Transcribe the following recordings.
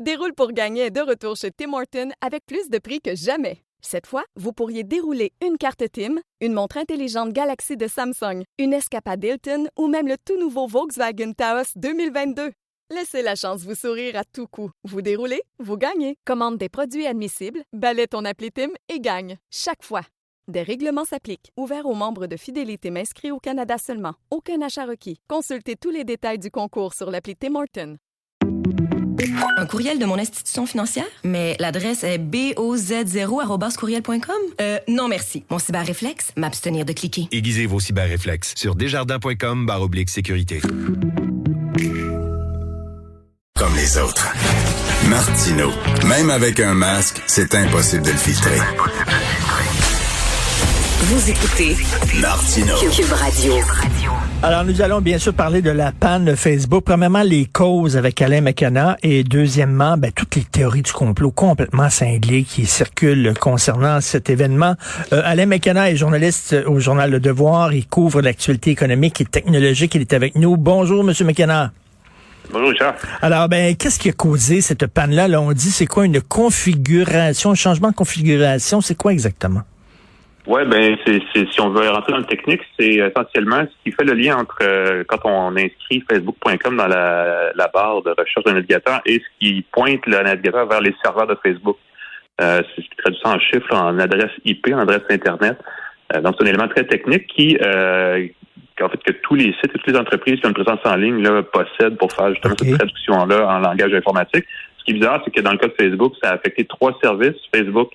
Déroule pour gagner est de retour chez Tim Hortons avec plus de prix que jamais. Cette fois, vous pourriez dérouler une carte Tim, une montre intelligente Galaxy de Samsung, une escapade Hilton ou même le tout nouveau Volkswagen Taos 2022. Laissez la chance vous sourire à tout coup. Vous déroulez, vous gagnez. Commande des produits admissibles, balaie ton appli Tim et gagne. Chaque fois. Des règlements s'appliquent. Ouvert aux membres de Fidélité inscrits au Canada seulement. Aucun achat requis. Consultez tous les détails du concours sur l'appli Tim Hortons. Un courriel de mon institution financière? Mais l'adresse est boz0@courriel.com? Non, merci. Mon cyberréflexe, m'abstenir de cliquer. Aiguisez vos cyberréflexes sur desjardins.com/sécurité. Comme les autres. Martineau. Même avec un masque, c'est impossible de le filtrer. Vous écoutez Martineau. Cube Radio. Alors, nous allons bien sûr parler de la panne Facebook. Premièrement, les causes avec Alain McKenna et deuxièmement, toutes les théories du complot complètement cinglées qui circulent concernant cet événement. Alain McKenna est journaliste au journal Le Devoir. Il couvre l'actualité économique et technologique. Il est avec nous. Bonjour, Monsieur McKenna. Bonjour, Richard. Alors, qu'est-ce qui a causé cette panne-là? Là, on dit, c'est quoi une configuration, un changement de configuration? C'est quoi exactement? Oui, c'est si on veut rentrer dans le technique, c'est essentiellement ce qui fait le lien entre quand on inscrit facebook.com dans la barre de recherche d'un navigateur et ce qui pointe le navigateur vers les serveurs de Facebook. C'est ce qui traduit ça en chiffres, en adresse IP, en adresse Internet. Donc, c'est un élément très technique qu'en fait que tous les sites et toutes les entreprises qui ont une présence en ligne là, possèdent pour faire justement cette traduction-là en langage informatique. Ce qui est bizarre, c'est que dans le cas de Facebook, ça a affecté 3 services, Facebook,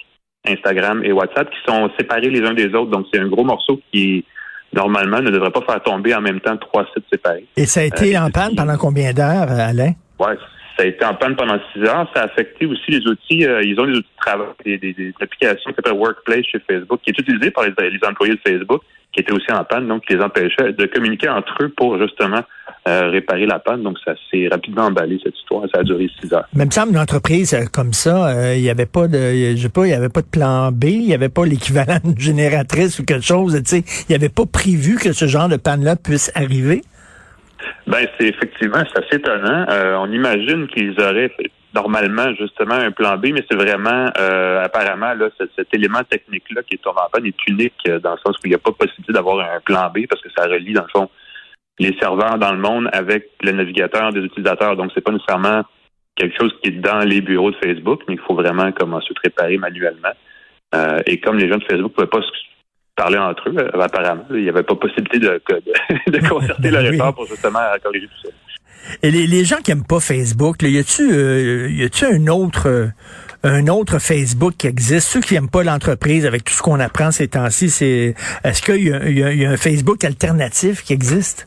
Instagram et WhatsApp, qui sont séparés les uns des autres. Donc, c'est un gros morceau qui, normalement, ne devrait pas faire tomber en même temps 3 sites séparés. Et ça a été en panne pendant combien d'heures, Alain? Oui, ça a été en panne pendant 6 heures. Ça a affecté aussi les outils. Ils ont des outils de travail, des applications qui s'appellent Workplace chez Facebook, qui est utilisée par les employés de Facebook, qui étaient aussi en panne, donc qui les empêchait de communiquer entre eux pour justement réparer la panne. Donc, ça s'est rapidement emballé, cette histoire. Ça a duré 6 heures. Mais il me semble une entreprise comme ça, il n'y avait pas il y avait pas de plan B, il n'y avait pas l'équivalent d'une génératrice ou quelque chose, tu sais. Il n'y avait pas prévu que ce genre de panne-là puisse arriver. C'est effectivement, c'est assez étonnant. On imagine qu'ils auraient normalement justement un plan B, mais c'est vraiment apparemment là cet élément technique-là qui est tombé en panne est unique dans le sens où il n'y a pas possibilité d'avoir un plan B parce que ça relie dans le fond les serveurs dans le monde avec le navigateur des utilisateurs. Donc, c'est pas nécessairement quelque chose qui est dans les bureaux de Facebook, mais il faut vraiment commencer à réparer manuellement. Et comme les gens de Facebook ne pouvaient pas se parler entre eux, apparemment, il n'y avait pas possibilité de concerter leur effort pour justement corriger tout ça. Et les gens qui n'aiment pas Facebook, là, y a-tu un autre Facebook qui existe? Ceux qui n'aiment pas l'entreprise avec tout ce qu'on apprend ces temps-ci, est-ce qu'il y a un Facebook alternatif qui existe?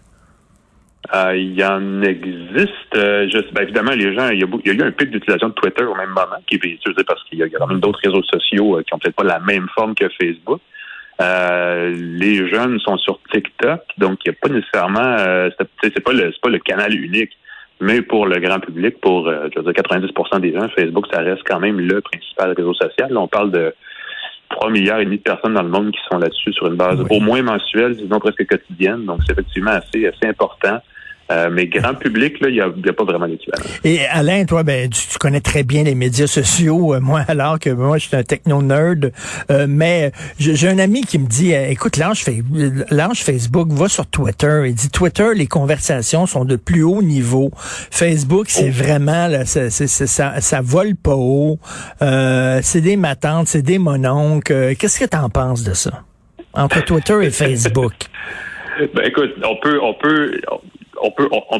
Il y en existe. Évidemment, les gens, il y a eu un pic d'utilisation de Twitter au même moment, qui est utilisé parce qu'il y a quand même d'autres réseaux sociaux qui ont peut-être pas la même forme que Facebook. Les jeunes sont sur TikTok, donc il n'y a pas nécessairement, c'est pas le canal unique, mais pour le grand public, pour 90% des gens, Facebook, ça reste quand même le principal réseau social. Là, on parle de 3,5 milliards de personnes dans le monde qui sont là-dessus sur une base au moins mensuelle, sinon presque quotidienne. Donc, c'est effectivement assez important. Mais grand public, là, il y a pas vraiment d'équivalent. Et Alain, toi, tu connais très bien les médias sociaux. Moi, alors que moi, je suis un techno-nerd. Mais j'ai un ami qui me dit, écoute, lâche Facebook, va sur Twitter. Il dit, Twitter, les conversations sont de plus haut niveau. Facebook, c'est vraiment, là, ça vole pas haut. C'est des matantes, c'est des mononcles. Qu'est-ce que t'en penses de ça? Entre Twitter et Facebook. Écoute, on peut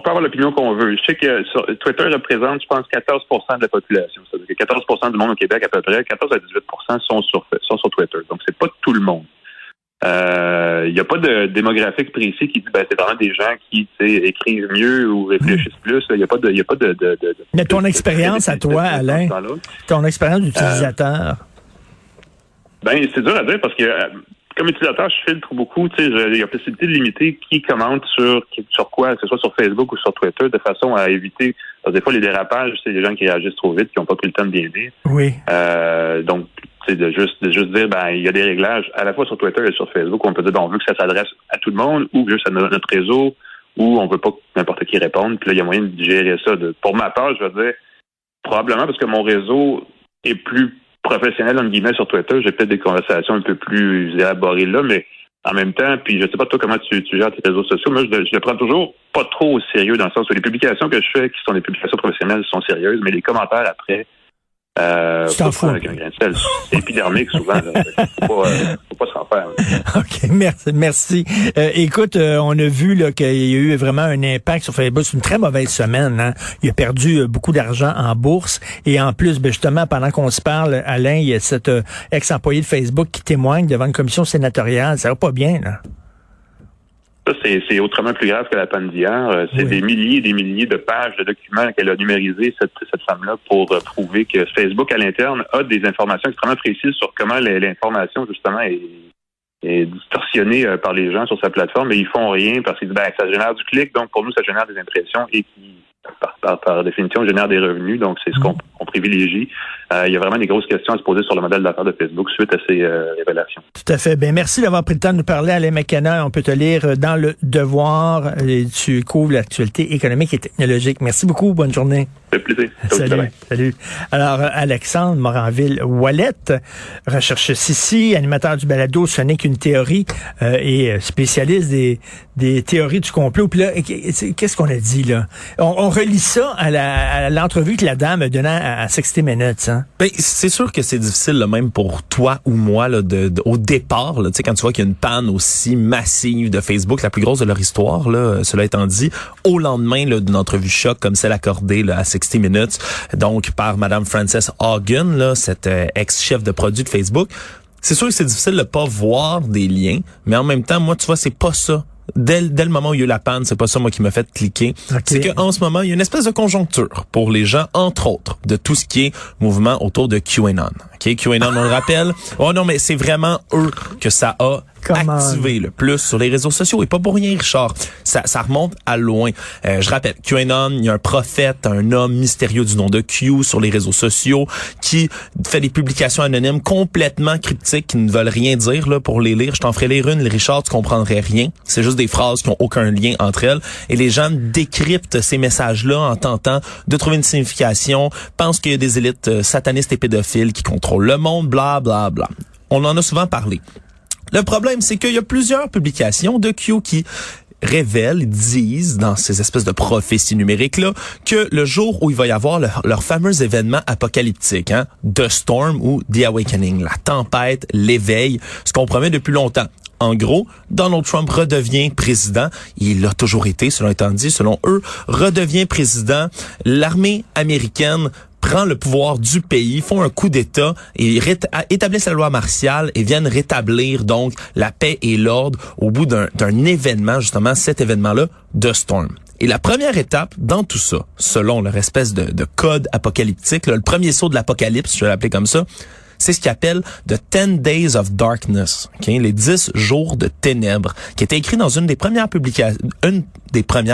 avoir l'opinion qu'on veut. Je sais que Twitter représente, je pense, 14% de la population. C'est-à-dire que 14% du monde au Québec, à peu près, 14 à 18% sont sur Twitter. Donc, c'est pas tout le monde. Il n'y a pas de démographique précis qui dit c'est vraiment des gens qui écrivent mieux ou réfléchissent plus. Il n'y a pas de Mais ton expérience à toi, Alain, ton expérience d'utilisateur. C'est dur à dire parce que comme utilisateur, je filtre beaucoup. Il y a possibilité de limiter qui commente sur quoi, que ce soit sur Facebook ou sur Twitter, de façon à éviter. Parce que des fois, les dérapages, c'est des gens qui réagissent trop vite, qui n'ont pas pris le temps de bien dire. Oui. Donc, de juste dire, il y a des réglages à la fois sur Twitter et sur Facebook où on peut dire, on veut que ça s'adresse à tout le monde ou juste à notre réseau ou on veut pas que n'importe qui réponde. Puis là, il y a moyen de gérer ça. Pour ma part, je veux dire, probablement parce que mon réseau est plus professionnel, entre guillemets, sur Twitter. J'ai peut-être des conversations un peu plus élaborées là, mais en même temps, puis je sais pas toi comment tu gères tes réseaux sociaux. Moi, je le prends toujours pas trop au sérieux dans le sens où les publications que je fais, qui sont des publications professionnelles, sont sérieuses, mais les commentaires après, tu t'en fous avec un grain de sel. C'est épidermique souvent. Faut pas s'en faire. OK, merci. Écoute, on a vu là qu'il y a eu vraiment un impact sur Facebook. C'est une très mauvaise semaine. Hein? Il a perdu beaucoup d'argent en bourse. Et en plus, justement, pendant qu'on se parle, Alain, il y a cet ex-employé de Facebook qui témoigne devant une commission sénatoriale. Ça va pas bien, là. Ça, c'est autrement plus grave que la panne d'hier. C'est des milliers et des milliers de pages de documents qu'elle a numérisés, cette femme-là, pour prouver que Facebook, à l'interne, a des informations extrêmement précises sur comment l'information, justement, est distorsionnée par les gens sur sa plateforme, et ils font rien parce qu'ils disent, ça génère du clic, donc pour nous, ça génère des impressions et qui, par définition, génère des revenus, donc c'est ce qu'on privilégie. Il y a vraiment des grosses questions à se poser sur le modèle d'affaires de Facebook suite à ces révélations. Tout à fait. Ben merci d'avoir pris le temps de nous parler, Alain McKenna. On peut te lire dans Le Devoir. Et tu couvres l'actualité économique et technologique. Merci beaucoup. Bonne journée. Ça fait plaisir. Salut. Alors, Alexandre Moranville-Ouellet, recherchiste ici, animateur du balado Ce n'est qu'une théorie et spécialiste des théories du complot. Puis là, qu'est-ce qu'on a dit là? On relie ça à l'entrevue que la dame a donnée à 60 Minutes. Hein? Ben, c'est sûr que c'est difficile, là, même pour toi ou moi, là, au départ, là, quand tu vois qu'il y a une panne aussi massive de Facebook, la plus grosse de leur histoire, là, cela étant dit, au lendemain là, d'une entrevue choc comme celle accordée là, à 60 Minutes, donc par Madame Frances Haugen, là, cette ex-chef de produit de Facebook, c'est sûr que c'est difficile de pas voir des liens, mais en même temps, moi, tu vois, c'est pas ça. Dès le moment où il y a eu la panne, c'est pas ça, moi, qui m'a fait cliquer. Okay. C'est qu'en ce moment, il y a une espèce de conjoncture pour les gens, entre autres, de tout ce qui est mouvement autour de QAnon. OK? QAnon, on le rappelle. Oh non, mais c'est vraiment eux que ça a activé le plus sur les réseaux sociaux. Et pas pour rien, Richard. Ça remonte à loin. Je rappelle, QAnon, il y a un prophète, un homme mystérieux du nom de Q sur les réseaux sociaux qui fait des publications anonymes complètement cryptiques qui ne veulent rien dire là pour les lire. Je t'en ferai lire une, Richard, tu comprendrais rien. C'est juste des phrases qui ont aucun lien entre elles. Et les gens décryptent ces messages-là en tentant de trouver une signification, pensent qu'il y a des élites satanistes et pédophiles qui contrôlent le monde, bla, bla, bla. On en a souvent parlé. Le problème, c'est qu'il y a plusieurs publications de Q qui révèlent, disent dans ces espèces de prophéties numériques-là, que le jour où il va y avoir leur fameux événement apocalyptique, hein, The Storm ou The Awakening, la tempête, l'éveil, ce qu'on promet depuis longtemps. En gros, Donald Trump redevient président. Il l'a toujours été, selon eux, redevient président. L'armée américaine prend le pouvoir du pays, font un coup d'État et établissent la loi martiale et viennent rétablir donc la paix et l'ordre au bout d'un événement, justement cet événement-là, The Storm. Et la première étape dans tout ça, selon leur espèce de code apocalyptique, là, le premier saut de l'apocalypse, je vais l'appeler comme ça, c'est ce qu'ils appellent The 10 Days of Darkness, okay? Les 10 jours de ténèbres, qui était écrit dans une des premières,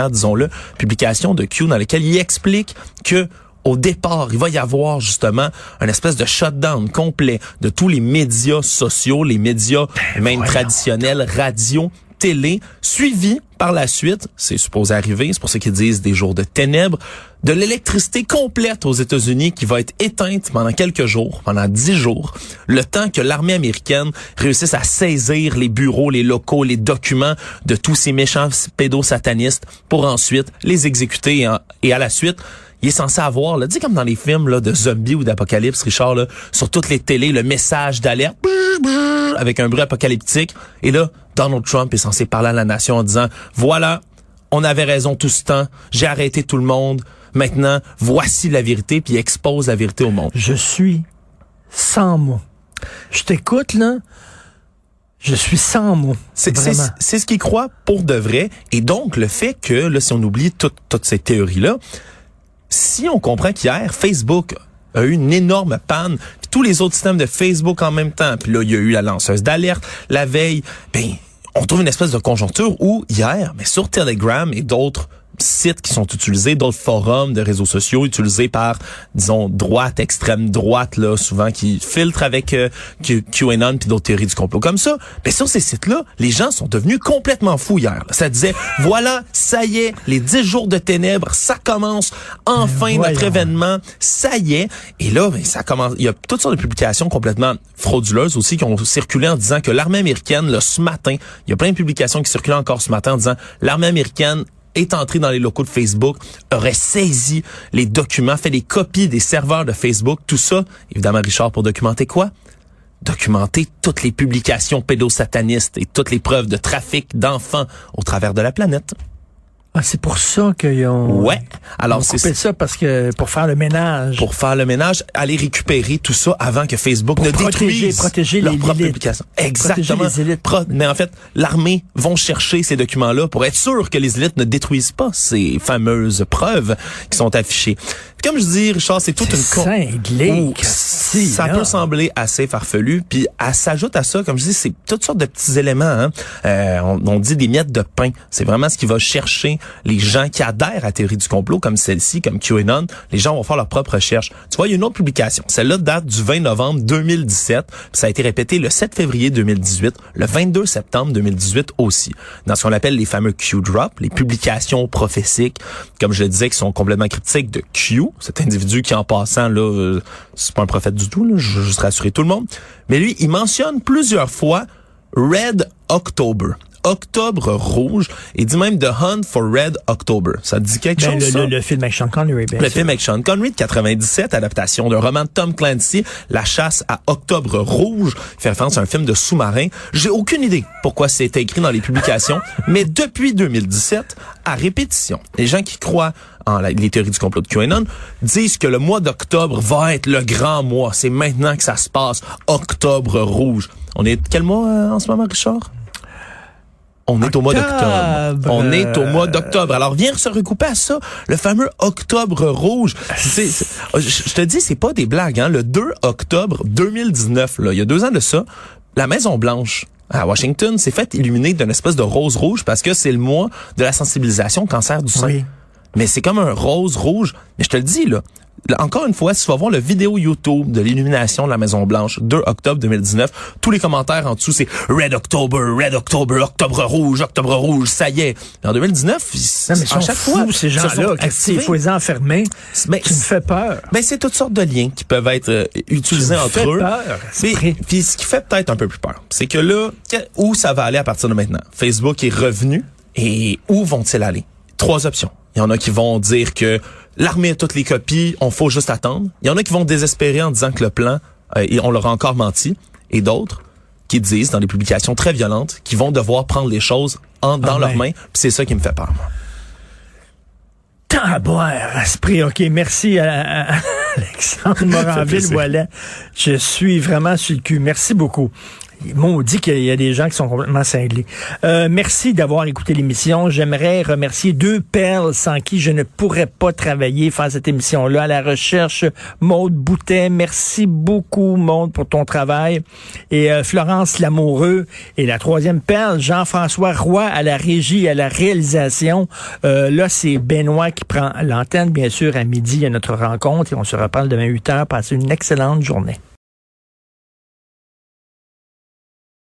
disons-le, publications de Q, dans lesquelles il explique que au départ, il va y avoir justement un espèce de shutdown complet de tous les médias sociaux, les médias même traditionnels, radio, télé, suivi par la suite, c'est supposé arriver, c'est pour ça qu'ils disent des jours de ténèbres, de l'électricité complète aux États-Unis qui va être éteinte pendant quelques jours, pendant 10 jours, le temps que l'armée américaine réussisse à saisir les bureaux, les locaux, les documents de tous ces méchants pédosatanistes pour ensuite les exécuter et à la suite, il est censé avoir, là, tu sais, comme dans les films là, de zombies ou d'apocalypse, Richard, là, sur toutes les télés, le message d'alerte avec un bruit apocalyptique. Et là, Donald Trump est censé parler à la nation en disant, voilà, on avait raison tout ce temps, j'ai arrêté tout le monde, maintenant, voici la vérité, puis il expose la vérité au monde. Je suis sans mots. Je t'écoute, là. Je suis sans mots. C'est ce qu'il croit pour de vrai. Et donc, le fait que, là, si on oublie toutes ces théories-là, si on comprend qu'hier, Facebook a eu une énorme panne, puis tous les autres systèmes de Facebook en même temps, puis là, il y a eu la lanceuse d'alerte, la veille, on trouve une espèce de conjoncture où hier, mais sur Telegram et d'autres sites qui sont utilisés, d'autres forums de réseaux sociaux utilisés par, disons, droite, extrême droite, là, souvent qui filtrent avec QAnon puis d'autres théories du complot comme ça. Mais sur ces sites-là, les gens sont devenus complètement fous hier. Là. Ça disait, voilà, ça y est, les 10 jours de ténèbres, ça commence, enfin notre événement, ça y est. Et là, ben, ça commence. Il y a toutes sortes de publications complètement frauduleuses aussi qui ont circulé en disant que l'armée américaine, là, ce matin, il y a plein de publications qui circulent encore ce matin en disant l'armée américaine est entré dans les locaux de Facebook, aurait saisi les documents, fait des copies des serveurs de Facebook, tout ça, évidemment, Richard, pour documenter quoi? Documenter toutes les publications pédosatanistes et toutes les preuves de trafic d'enfants au travers de la planète. Ah, c'est pour ça qu'ils ont... Ouais. Alors, c'est coupé ça parce que pour faire le ménage. Pour faire le ménage, aller récupérer tout ça avant que Facebook pour ne détruise protéger leur les propre élites. publication. Exactement. Les élites. Mais en fait, l'armée vont chercher ces documents-là pour être sûr que les élites ne détruisent pas ces fameuses preuves qui sont affichées. Puis comme je dis, Richard, c'est toute une... cinglé. Ça peut sembler assez farfelu. Puis s'ajoute à ça, comme je dis, c'est toutes sortes de petits éléments. Hein. On dit des miettes de pain. C'est vraiment ce qui va chercher les gens qui adhèrent à la théorie du complot, comme celle-ci, comme QAnon. Les gens vont faire leur propre recherche. Tu vois, il y a une autre publication. Celle-là date du 20 novembre 2017. Puis ça a été répété le 7 février 2018, le 22 septembre 2018 aussi. Dans ce qu'on appelle les fameux Q-drops, les publications prophétiques, comme je le disais, qui sont complètement critiques de Q, cet individu qui, en passant, là, c'est pas un prophète du tout, là, je veux juste rassurer tout le monde. Mais lui, il mentionne plusieurs fois Red October. Octobre rouge, et dit même The Hunt for Red October. Ça te dit quelque chose, ça? Le film avec Sean Connery, bien Le sûr. film avec Sean Connery de 97, adaptation d'un roman de Tom Clancy, La chasse à Octobre rouge, qui fait référence à un film de sous-marin. J'ai aucune idée pourquoi c'était écrit dans les publications, mais depuis 2017, à répétition, les gens qui croient en les théories du complot de QAnon disent que le mois d'octobre va être le grand mois. C'est maintenant que ça se passe. Octobre rouge. On est quel mois en ce moment, Richard? On est au mois d'octobre. On est au mois d'octobre. Alors, viens se recouper à ça, le fameux Octobre rouge. Je te dis, c'est pas des blagues, hein. Le 2 octobre 2019, là, il y a 2 ans de ça, la Maison-Blanche à Washington s'est fait illuminer d'une espèce de rose rouge parce que c'est le mois de la sensibilisation au cancer du sein. Oui. Mais c'est comme un rose rouge. Mais je te le dis, là, encore une fois, si tu vas voir le vidéo YouTube de l'illumination de la Maison-Blanche, 2 octobre 2019, tous les commentaires en dessous, c'est Red October, Octobre rouge, ça y est. En 2019, non, mais à chaque fois, ces gens-là, il faut les enfermer. Ben, tu me fais peur. Ben, c'est toutes sortes de liens qui peuvent être utilisés entre eux. Puis ce qui fait peut-être un peu plus peur, c'est que là, où ça va aller à partir de maintenant? Facebook est revenu, et où vont-ils aller? 3 options. Il y en a qui vont dire que l'armée a toutes les copies, on faut juste attendre. Il y en a qui vont désespérer en disant que le plan, on leur a encore menti. Et d'autres qui disent, dans des publications très violentes, qu'ils vont devoir prendre les choses dans leurs mains. Puis c'est ça qui me fait peur, moi. Tant à boire, Esprit. OK, merci à Alexandre Moranville-Ouellet. Je suis vraiment sur le cul. Merci beaucoup. Maudit qu'il y a des gens qui sont complètement cinglés. Merci d'avoir écouté l'émission. J'aimerais remercier 2 perles sans qui je ne pourrais pas travailler, faire cette émission-là. À la recherche, Maude Boutet. Merci beaucoup, Maude, pour ton travail. Et Florence Lamoureux. Et la 3e perle, Jean-François Roy à la régie et à la réalisation. Là, c'est Benoît qui prend l'antenne. Bien sûr, à midi, il y a notre rencontre et on se reparle demain 8h. Passez une excellente journée.